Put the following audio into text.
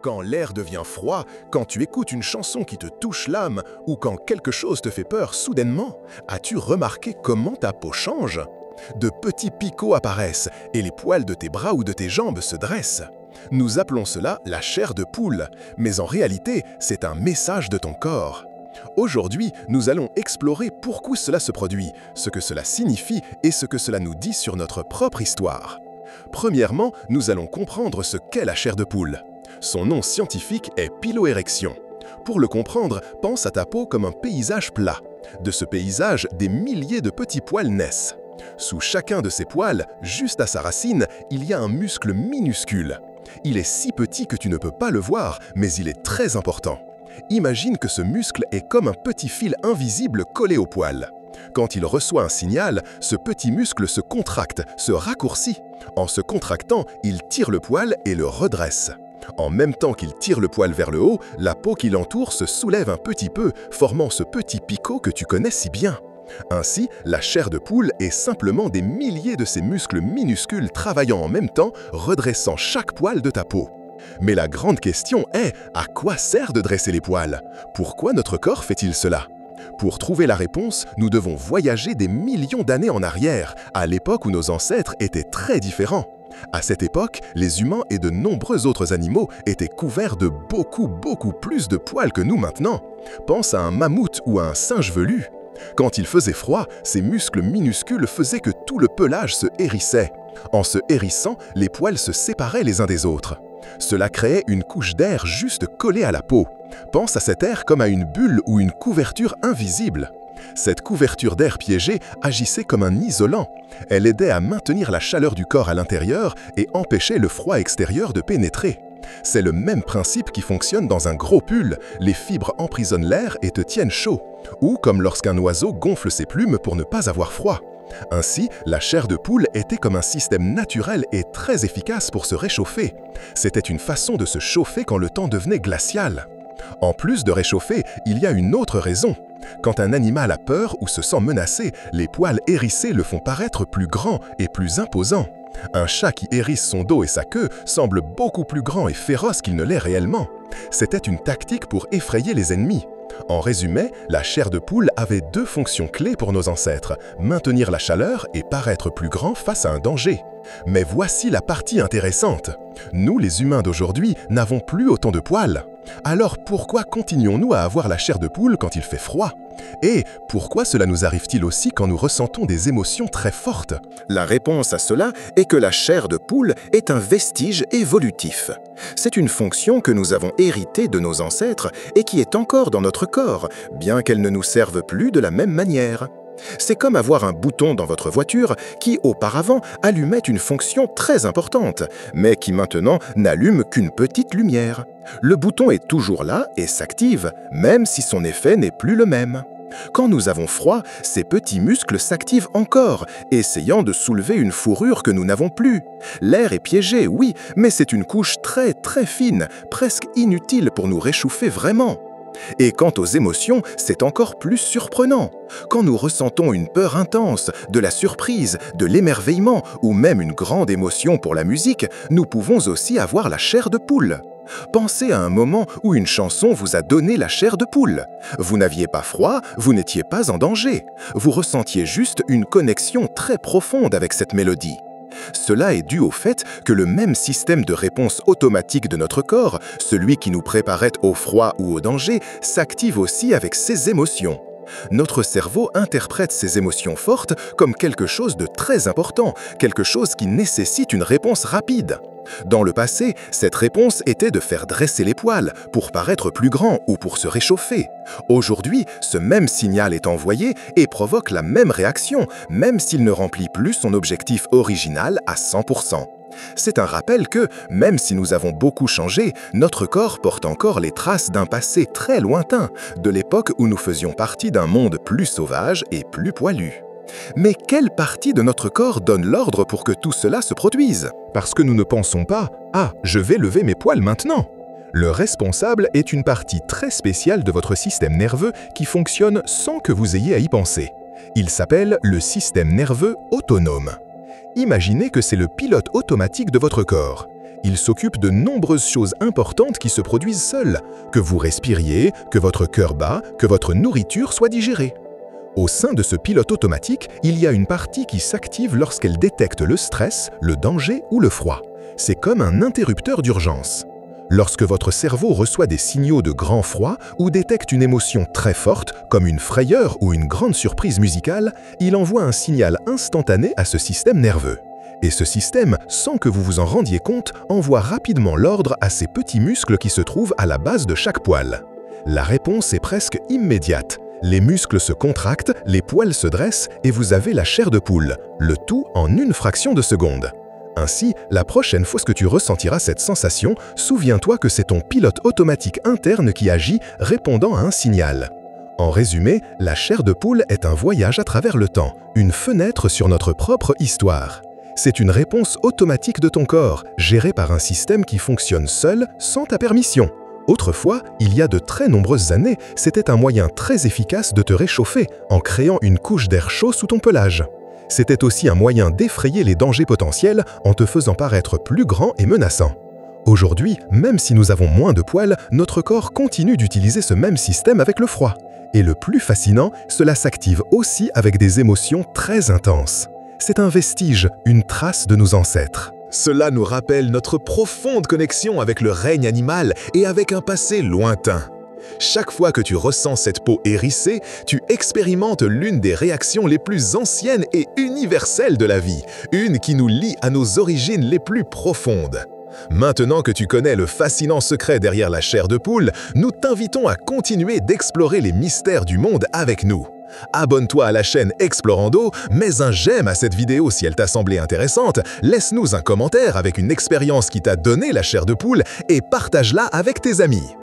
Quand l'air devient froid, quand tu écoutes une chanson qui te touche l'âme ou quand quelque chose te fait peur soudainement, as-tu remarqué comment ta peau change? De petits picots apparaissent et les poils de tes bras ou de tes jambes se dressent. Nous appelons cela la chair de poule, mais en réalité, c'est un message de ton corps. Aujourd'hui, nous allons explorer pourquoi cela se produit, ce que cela signifie et ce que cela nous dit sur notre propre histoire. Premièrement, nous allons comprendre ce qu'est la chair de poule. Son nom scientifique est piloérection. Pour le comprendre, pense à ta peau comme un paysage plat. De ce paysage, des milliers de petits poils naissent. Sous chacun de ces poils, juste à sa racine, il y a un muscle minuscule. Il est si petit que tu ne peux pas le voir, mais il est très important. Imagine que ce muscle est comme un petit fil invisible collé au poil. Quand il reçoit un signal, ce petit muscle se contracte, se raccourcit. En se contractant, il tire le poil et le redresse. En même temps qu'il tire le poil vers le haut, la peau qui l'entoure se soulève un petit peu, formant ce petit picot que tu connais si bien. Ainsi, la chair de poule est simplement des milliers de ces muscles minuscules travaillant en même temps, redressant chaque poil de ta peau. Mais la grande question est, à quoi sert de dresser les poils? Pourquoi notre corps fait-il cela? Pour trouver la réponse, nous devons voyager des millions d'années en arrière, à l'époque où nos ancêtres étaient très différents. À cette époque, les humains et de nombreux autres animaux étaient couverts de beaucoup plus de poils que nous maintenant. Pense à un mammouth ou à un singe velu. Quand il faisait froid, ces muscles minuscules faisaient que tout le pelage se hérissait. En se hérissant, les poils se séparaient les uns des autres. Cela créait une couche d'air juste collée à la peau. Pense à cet air comme à une bulle ou une couverture invisible. Cette couverture d'air piégé agissait comme un isolant. Elle aidait à maintenir la chaleur du corps à l'intérieur et empêchait le froid extérieur de pénétrer. C'est le même principe qui fonctionne dans un gros pull. Les fibres emprisonnent l'air et te tiennent chaud. Ou comme lorsqu'un oiseau gonfle ses plumes pour ne pas avoir froid. Ainsi, la chair de poule était comme un système naturel et très efficace pour se réchauffer. C'était une façon de se chauffer quand le temps devenait glacial. En plus de réchauffer, il y a une autre raison. Quand un animal a peur ou se sent menacé, les poils hérissés le font paraître plus grand et plus imposant. Un chat qui hérisse son dos et sa queue semble beaucoup plus grand et féroce qu'il ne l'est réellement. C'était une tactique pour effrayer les ennemis. En résumé, la chair de poule avait deux fonctions clés pour nos ancêtres, maintenir la chaleur et paraître plus grand face à un danger. Mais voici la partie intéressante. Nous, les humains d'aujourd'hui, n'avons plus autant de poils. Alors pourquoi continuons-nous à avoir la chair de poule quand il fait froid? Et pourquoi cela nous arrive-t-il aussi quand nous ressentons des émotions très fortes? La réponse à cela est que la chair de poule est un vestige évolutif. C'est une fonction que nous avons héritée de nos ancêtres et qui est encore dans notre corps, bien qu'elle ne nous serve plus de la même manière. C'est comme avoir un bouton dans votre voiture qui, auparavant, allumait une fonction très importante, mais qui maintenant n'allume qu'une petite lumière. Le bouton est toujours là et s'active, même si son effet n'est plus le même. Quand nous avons froid, ces petits muscles s'activent encore, essayant de soulever une fourrure que nous n'avons plus. L'air est piégé, oui, mais c'est une couche très fine, presque inutile pour nous réchauffer vraiment. Et quant aux émotions, c'est encore plus surprenant. Quand nous ressentons une peur intense, de la surprise, de l'émerveillement ou même une grande émotion pour la musique, nous pouvons aussi avoir la chair de poule. Pensez à un moment où une chanson vous a donné la chair de poule. Vous n'aviez pas froid, vous n'étiez pas en danger. Vous ressentiez juste une connexion très profonde avec cette mélodie. Cela est dû au fait que le même système de réponse automatique de notre corps, celui qui nous préparait au froid ou au danger, s'active aussi avec ces émotions. Notre cerveau interprète ces émotions fortes comme quelque chose de très important, quelque chose qui nécessite une réponse rapide. Dans le passé, cette réponse était de faire dresser les poils pour paraître plus grand ou pour se réchauffer. Aujourd'hui, ce même signal est envoyé et provoque la même réaction, même s'il ne remplit plus son objectif original à 100%. C'est un rappel que, même si nous avons beaucoup changé, notre corps porte encore les traces d'un passé très lointain, de l'époque où nous faisions partie d'un monde plus sauvage et plus poilu. Mais quelle partie de notre corps donne l'ordre pour que tout cela se produise? Parce que nous ne pensons pas « Ah, je vais lever mes poils maintenant !» Le responsable est une partie très spéciale de votre système nerveux qui fonctionne sans que vous ayez à y penser. Il s'appelle le système nerveux autonome. Imaginez que c'est le pilote automatique de votre corps. Il s'occupe de nombreuses choses importantes qui se produisent seules, que vous respiriez, que votre cœur bat, que votre nourriture soit digérée. Au sein de ce pilote automatique, il y a une partie qui s'active lorsqu'elle détecte le stress, le danger ou le froid. C'est comme un interrupteur d'urgence. Lorsque votre cerveau reçoit des signaux de grand froid ou détecte une émotion très forte, comme une frayeur ou une grande surprise musicale, il envoie un signal instantané à ce système nerveux. Et ce système, sans que vous vous en rendiez compte, envoie rapidement l'ordre à ces petits muscles qui se trouvent à la base de chaque poil. La réponse est presque immédiate. Les muscles se contractent, les poils se dressent et vous avez la chair de poule, le tout en une fraction de seconde. Ainsi, la prochaine fois que tu ressentiras cette sensation, souviens-toi que c'est ton pilote automatique interne qui agit, répondant à un signal. En résumé, la chair de poule est un voyage à travers le temps, une fenêtre sur notre propre histoire. C'est une réponse automatique de ton corps, gérée par un système qui fonctionne seul, sans ta permission. Autrefois, il y a de très nombreuses années, c'était un moyen très efficace de te réchauffer en créant une couche d'air chaud sous ton pelage. C'était aussi un moyen d'effrayer les dangers potentiels en te faisant paraître plus grand et menaçant. Aujourd'hui, même si nous avons moins de poils, notre corps continue d'utiliser ce même système avec le froid. Et le plus fascinant, cela s'active aussi avec des émotions très intenses. C'est un vestige, une trace de nos ancêtres. Cela nous rappelle notre profonde connexion avec le règne animal et avec un passé lointain. Chaque fois que tu ressens cette peau hérissée, tu expérimentes l'une des réactions les plus anciennes et universelles de la vie, une qui nous lie à nos origines les plus profondes. Maintenant que tu connais le fascinant secret derrière la chair de poule, nous t'invitons à continuer d'explorer les mystères du monde avec nous. Abonne-toi à la chaîne Explorando, mets un j'aime à cette vidéo si elle t'a semblé intéressante, laisse-nous un commentaire avec une expérience qui t'a donné la chair de poule et partage-la avec tes amis.